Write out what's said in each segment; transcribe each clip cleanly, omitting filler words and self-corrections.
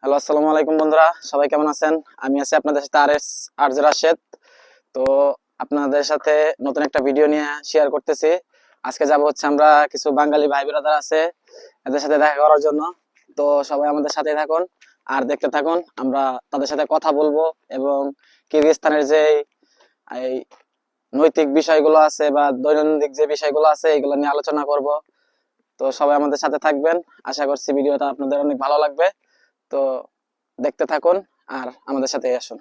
Hello, আসসালামু আলাইকুম বন্ধুরা, সবাই কেমন আছেন? আমি আছি আপনাদের সাথে আরজে রাশেদ। তো আপনাদের সাথে নতুন একটা ভিডিও নিয়ে শেয়ার করতেছি। আজকে যাব হচ্ছে আমরা কিছু বাঙালি ভাই ব্রাদার আছে এদের সাথে দেখা করার জন্য। তো সবাই আমাদের সাথে থাকুন আর দেখতে থাকুন। আমরা তাদের সাথে কথা বলবো এবং কিরগিজস্তানের যে এই নৈতিক বিষয়গুলো আছে বা দৈনন্দিন যে বিষয়গুলো আছে এগুলো নিয়ে আলোচনা করব। তো সবাই আমাদের সাথে থাকবেন, আশা করছি ভিডিওটা আপনাদের অনেক ভালো লাগবে। তো দেখতে থাকুন আর আমাদের সাথে আসুন।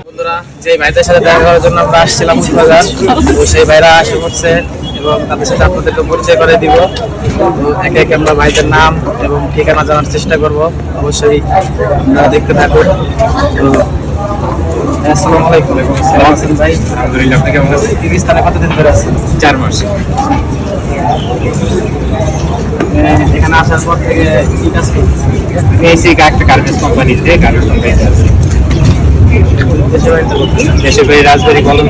বন্ধুরা, যে ভাইদের সাথে দেখা করার জন্য আমরা আসছিলাম বাজার, তো সেই ভাইরা আসে পড়ছে এবং তাদের সাথে আপনাদেরকে পরিচয় করে দিব। একে একে আমরা ভাইদের নাম এবং ঠিকানা জানার চেষ্টা করব। অবশ্যই দেখতে থাকুন। আসসালামু আলাইকুম। কেমন আছেন ভাই? আলহামদুলিল্লাহ, আপনি কেমন আছেন? কিরগিজস্তানে কতদিন ধরে আছেন? 4 মাস। এখানে আসার পর থেকে কি কাজ করতেছেন? পেয়েছি একটা গার্মেন্টস কোম্পানিতে, গার্মেন্টস কোম্পানিতে আছি। দেশের বাড়ি রাজবাড়ি কলম।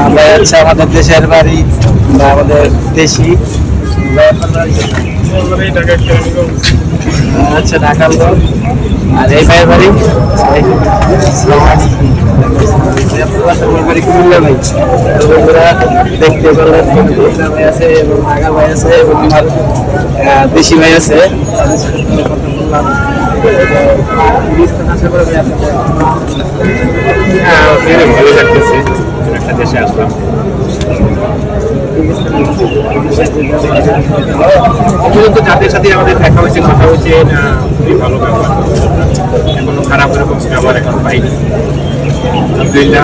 আমরা হচ্ছে আমাদের দেশের বাড়ি বা আমাদের দেশি আচ্ছা ঢাকার লোক। আর এই ভাইয়ের বাড়ি বাড়ি কুমিল্লা ভাই। বন্ধুরা দেখতে পারলেন কুমিল্লা ভাই আছে এবং ঢাকা ভাই আছে এবং আমার দেশি ভাই আছে। তাদের সাথে কথা বললাম। আশা করি ভাই আপনাদের ভালো লাগতেছে, একটা দেশে আসলাম। অন্তত যাদের সাথে আমাদের দেখা হয়েছে, কথা হয়েছে, খুবই ভালো ব্যবহার, এখনো খারাপ এরকম ব্যবহার এখন পাইনি। আলহামদুলিল্লাহ।